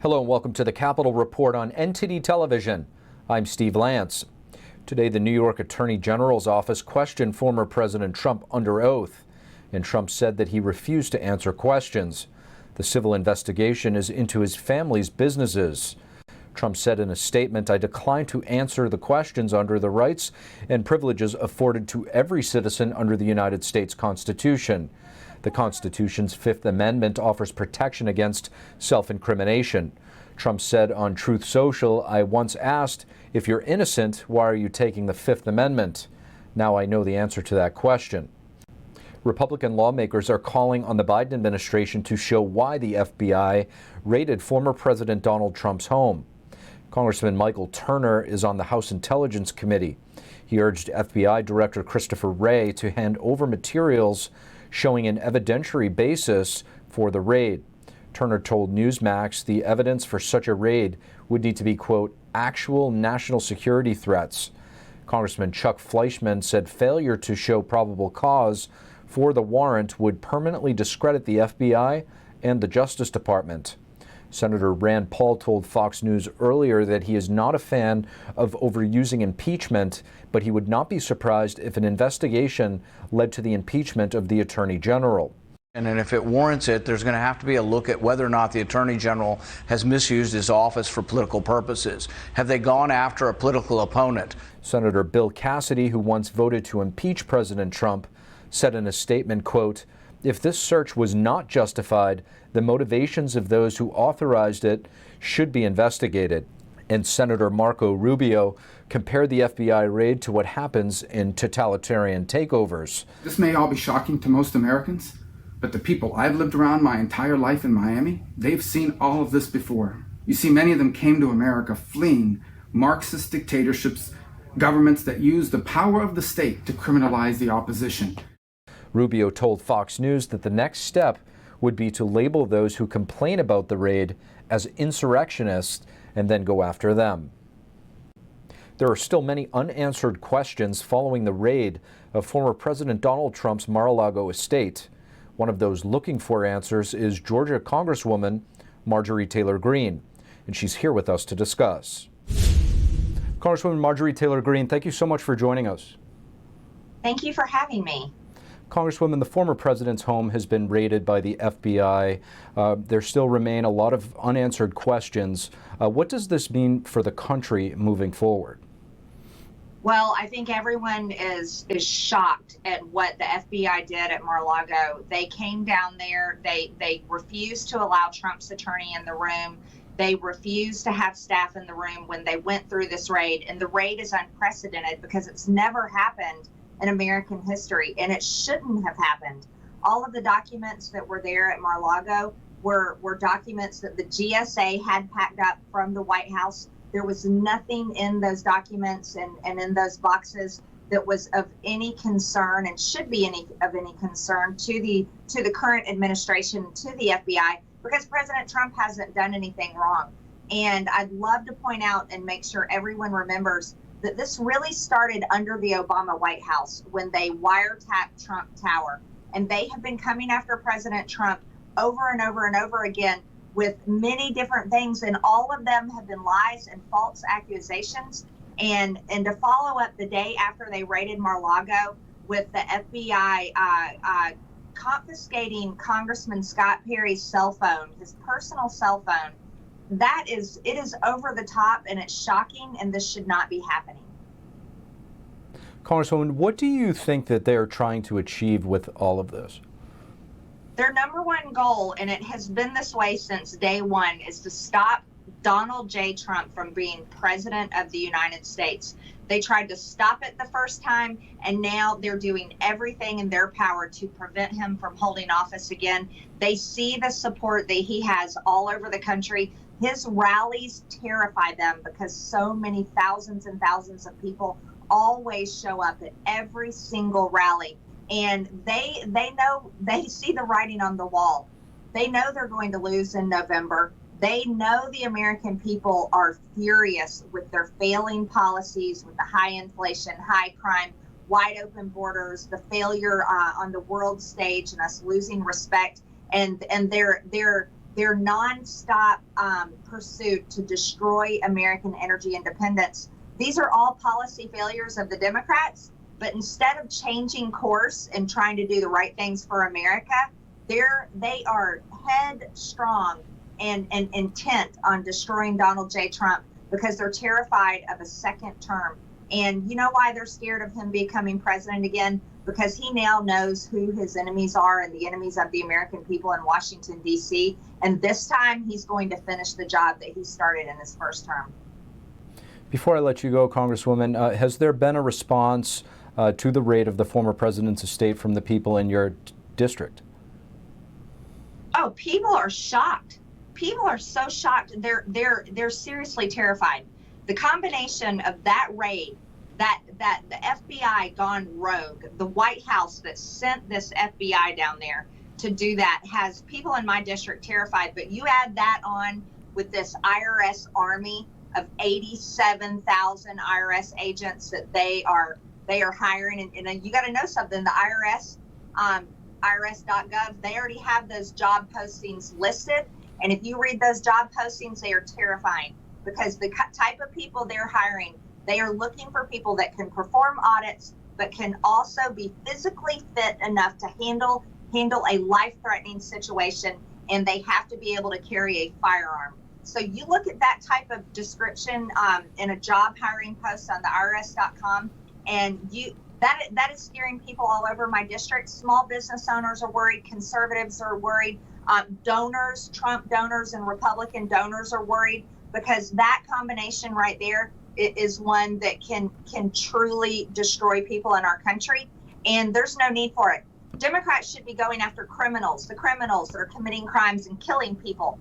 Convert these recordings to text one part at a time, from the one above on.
Hello and welcome to the Capitol Report on NTD Television. I'm Steve Lance. Today, the New York Attorney General's office questioned former President Trump under oath, and Trump said that he refused to answer questions. The civil investigation is into his family's businesses. Trump said in a statement, "I decline to answer the questions under the rights and privileges afforded to every citizen under the United States Constitution." The Constitution's Fifth Amendment offers protection against self-incrimination. Trump said on Truth Social, "I once asked, if you're innocent, why are you taking the Fifth Amendment? Now I know the answer to that question." Republican lawmakers are calling on the Biden administration to show why the FBI raided former President Donald Trump's home. Congressman Michael Turner is on the House Intelligence Committee. He urged FBI Director Christopher Wray to hand over materials showing an evidentiary basis for the raid. Turner told Newsmax the evidence for such a raid would need to be, quote, actual national security threats. Congressman Chuck Fleischmann said failure to show probable cause for the warrant would permanently discredit the FBI and the Justice Department. Senator Rand Paul told Fox News earlier that he is not a fan of overusing impeachment, but he would not be surprised if an investigation led to the impeachment of the Attorney General. And if it warrants it, there's going to have to be a look at whether or not the Attorney General has misused his office for political purposes. Have they gone after a political opponent? Senator Bill Cassidy, who once voted to impeach President Trump, said in a statement, quote, "If this search was not justified, the motivations of those who authorized it should be investigated." And Senator Marco Rubio compared the FBI raid to what happens in totalitarian takeovers. This may all be shocking to most Americans, but the people I've lived around my entire life in Miami, they've seen all of this before. You see, many of them came to America fleeing Marxist dictatorships, governments that use the power of the state to criminalize the opposition. Rubio told Fox News that the next step would be to label those who complain about the raid as insurrectionists and then go after them. There are still many unanswered questions following the raid of former President Donald Trump's Mar-a-Lago estate. One of those looking for answers is Georgia Congresswoman Marjorie TaylorGreen, and she's here with us to discuss. Congresswoman Marjorie TaylorGreen, thank you so much for joining us. Thank you for having me. Congresswoman, the former president's home has been raided by the FBI. There still remain a lot of unanswered questions. What does this mean for the country moving forward? Well, I think everyone is shocked at what the FBI did at Mar-a-Lago. They came down there. They refused to allow Trump's attorney in the room. They refused to have staff in the room when they went through this raid. And the raid is unprecedented because it's never happened in American history, and it shouldn't have happened. All of the documents that were there at Mar-a-Lago were documents that the GSA had packed up from the White House. There was nothing in those documents and in those boxes that was of any concern and should be of any concern to the current administration, to the FBI, because President Trump hasn't done anything wrong. And I'd love to point out and make sure everyone remembers that this really started under the Obama White House when they wiretapped Trump Tower. And they have been coming after President Trump over and over and over again with many different things. And all of them have been lies and false accusations. And to follow up the day after they raided Mar-a-Lago with the FBI confiscating Congressman Scott Perry's cell phone, his personal cell phone, it is over the top and it's shocking, and this should not be happening. Congresswoman, what do you think that they're trying to achieve with all of this? Their number one goal, and it has been this way since day one, is to stop Donald J. Trump from being president of the United States. They tried to stop it the first time, and now they're doing everything in their power to prevent him from holding office again. They see the support that he has all over the country. His rallies terrify them because so many thousands and thousands of people always show up at every single rally. And they know, they see the writing on the wall. They know they're going to lose in November. They know the American people are furious with their failing policies, with the high inflation, high crime, wide open borders, the failure on the world stage, and us losing respect. And they're their nonstop pursuit to destroy American energy independence. These are all policy failures of the Democrats, but instead of changing course and trying to do the right things for America, they are headstrong and intent on destroying Donald J. Trump because they're terrified of a second term. And you know why they're scared of him becoming president again? Because he now knows who his enemies are and the enemies of the American people in Washington, D.C. And this time he's going to finish the job that he started in his first term. Before I let you go, Congresswoman, has there been a response to the raid of the former president's estate from the people in your district? Oh, people are shocked. People are so shocked. They're seriously terrified. The combination of that raid, that the FBI gone rogue, the White House that sent this FBI down there to do that, has people in my district terrified. But you add that on with this IRS army of 87,000 IRS agents that they are hiring, and you got to know something. The IRS, IRS.gov, they already have those job postings listed, and if you read those job postings, they are terrifying because the type of people they're hiring, they are looking for people that can perform audits, but can also be physically fit enough to handle a life-threatening situation, and they have to be able to carry a firearm. So you look at that type of description in a job hiring post on the IRS.com, and that is scaring people all over my district. Small business owners are worried. Conservatives are worried. Donors, Trump donors and Republican donors are worried because that combination right there is one that can truly destroy people in our country, and there's no need for it. Democrats should be going after criminals, the criminals that are committing crimes and killing people.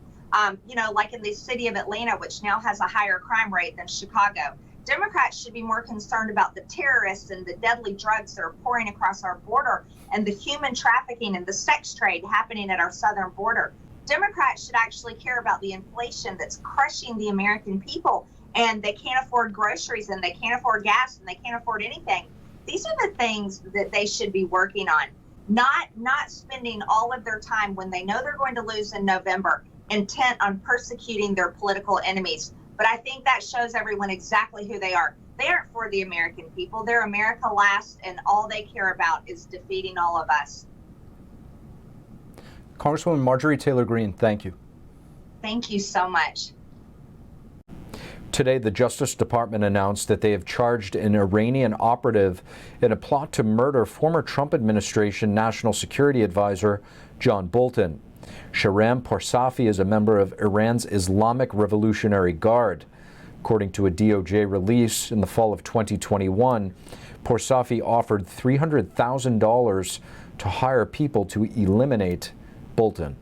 Like in the city of Atlanta, which now has a higher crime rate than Chicago. Democrats should be more concerned about the terrorists and the deadly drugs that are pouring across our border and the human trafficking and the sex trade happening at our southern border. Democrats should actually care about the inflation that's crushing the American people, and they can't afford groceries and they can't afford gas and they can't afford anything. These are the things that they should be working on, not spending all of their time when they know they're going to lose in November, intent on persecuting their political enemies. But I think that shows everyone exactly who they are. They aren't for the American people. They're America last, and all they care about is defeating all of us. Congresswoman Marjorie TaylorGreen, thank you. Thank you so much. Today, the Justice Department announced that they have charged an Iranian operative in a plot to murder former Trump administration National Security Advisor John Bolton. Shahram Poursafi is a member of Iran's Islamic Revolutionary Guard. According to a DOJ release in the fall of 2021, Poursafi offered $300,000 to hire people to eliminate Bolton.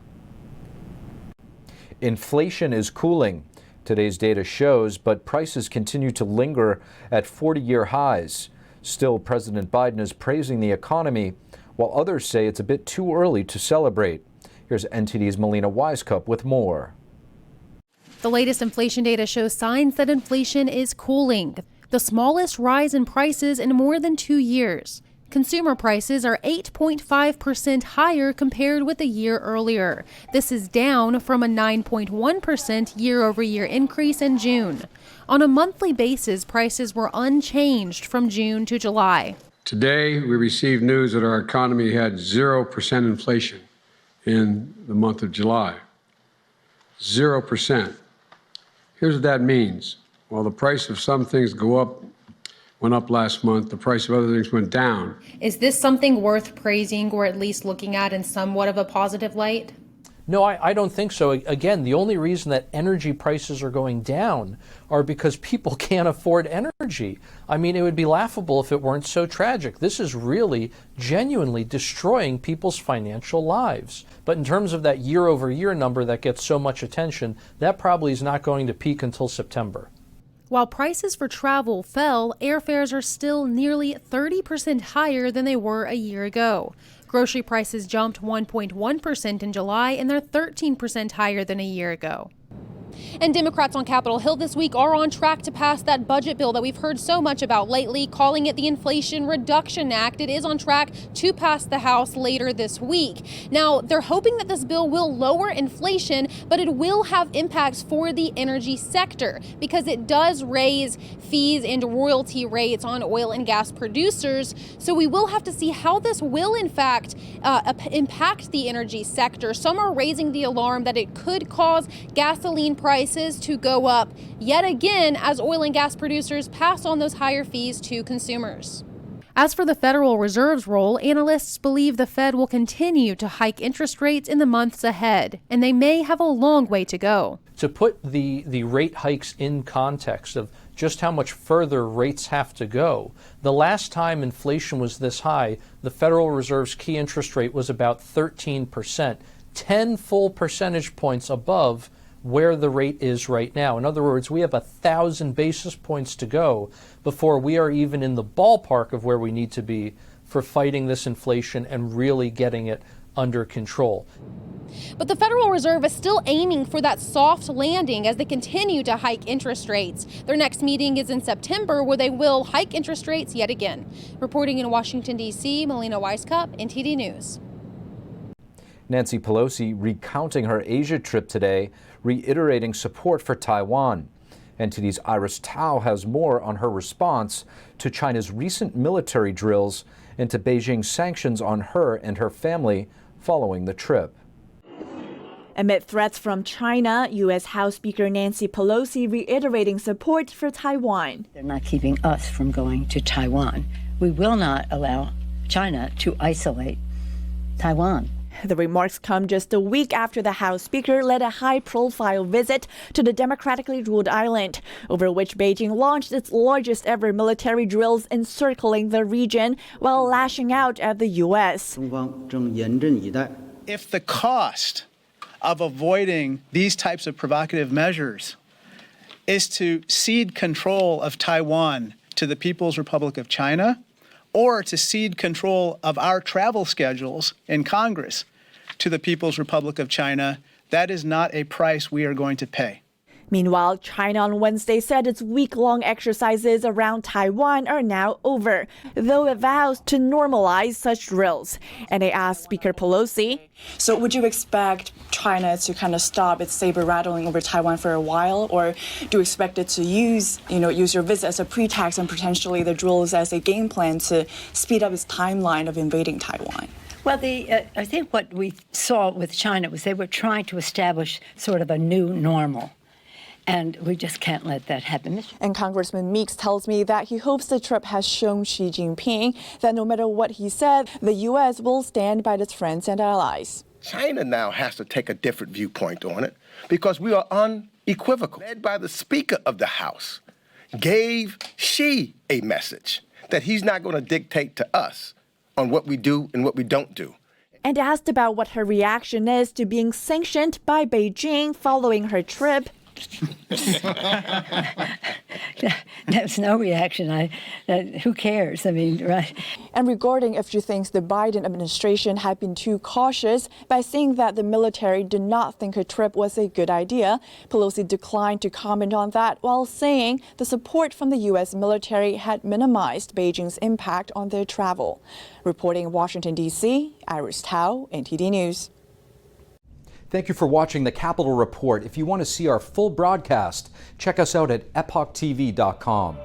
Inflation is cooling, today's data shows, but prices continue to linger at 40-year highs. Still, President Biden is praising the economy, while others say it's a bit too early to celebrate. Here's NTD's Melina Wisecup with more. The latest inflation data shows signs that inflation is cooling, the smallest rise in prices in more than 2 years. Consumer prices are 8.5% higher compared with a year earlier. This is down from a 9.1% year-over-year increase in June. On a monthly basis, prices were unchanged from June to July. Today, we received news that our economy had 0% inflation in the month of July. 0%. Here's what that means. While the price of some things went up last month, the price of other things went down. Is this something worth praising or at least looking at in somewhat of a positive light? No, I don't think so. Again, the only reason that energy prices are going down are because people can't afford energy. I mean, it would be laughable if it weren't so tragic. This is really genuinely destroying people's financial lives. But in terms of that year-over-year number that gets so much attention, that probably is not going to peak until September. While prices for travel fell, airfares are still nearly 30% higher than they were a year ago. Grocery prices jumped 1.1% in July, and they're 13% higher than a year ago. And Democrats on Capitol Hill this week are on track to pass that budget bill that we've heard so much about lately, calling it the Inflation Reduction Act. It is on track to pass the House later this week. Now, they're hoping that this bill will lower inflation, but it will have impacts for the energy sector because it does raise fees and royalty rates on oil and gas producers. So we will have to see how this will, in fact, impact the energy sector. Some are raising the alarm that it could cause gasoline prices to go up yet again as oil and gas producers pass on those higher fees to consumers. As for the Federal Reserve's role, analysts believe the Fed will continue to hike interest rates in the months ahead, and they may have a long way to go. To put the rate hikes in context of just how much further rates have to go, the last time inflation was this high, the Federal Reserve's key interest rate was about 13%, 10 full percentage points above where the rate is right now. In other words, we have 1,000 basis points to go before we are even in the ballpark of where we need to be for fighting this inflation and really getting it under control. But the Federal Reserve is still aiming for that soft landing as they continue to hike interest rates. Their next meeting is in September, where they will hike interest rates yet again. Reporting in Washington, D.C., Melina Weisskopf, NTD News. Nancy Pelosi recounting her Asia trip today, reiterating support for Taiwan. NTD's Iris Tao has more on her response to China's recent military drills and to Beijing's sanctions on her and her family following the trip. Amid threats from China, U.S. House Speaker Nancy Pelosi reiterating support for Taiwan. They're not keeping us from going to Taiwan. We will not allow China to isolate Taiwan. The remarks come just a week after the House Speaker led a high-profile visit to the democratically ruled island, over which Beijing launched its largest ever military drills encircling the region while lashing out at the U.S. If the cost of avoiding these types of provocative measures is to cede control of Taiwan to the People's Republic of China, or to cede control of our travel schedules in Congress to the People's Republic of China, that is not a price we are going to pay. Meanwhile, China on Wednesday said its week-long exercises around Taiwan are now over, though it vows to normalize such drills. And they asked Speaker Pelosi, so would you expect China to kind of stop its saber rattling over Taiwan for a while, or do you expect it to use your visit as a pretext and potentially the drills as a game plan to speed up its timeline of invading Taiwan? Well, I think what we saw with China was they were trying to establish sort of a new normal. And we just can't let that happen. And Congressman Meeks tells me that he hopes the trip has shown Xi Jinping that no matter what he said, the U.S. will stand by its friends and allies. China now has to take a different viewpoint on it because we are unequivocal. Led by the Speaker of the House, gave Xi a message that he's not going to dictate to us on what we do and what we don't do. And asked about what her reaction is to being sanctioned by Beijing following her trip. There's no reaction. Who cares? I mean, right? And regarding if she thinks the Biden administration had been too cautious by saying that the military did not think her trip was a good idea, Pelosi declined to comment on that while saying the support from the U.S. military had minimized Beijing's impact on their travel. Reporting in Washington, D.C., Iris Tao, NTD News. Thank you for watching the Capitol Report. If you want to see our full broadcast, check us out at epochtv.com.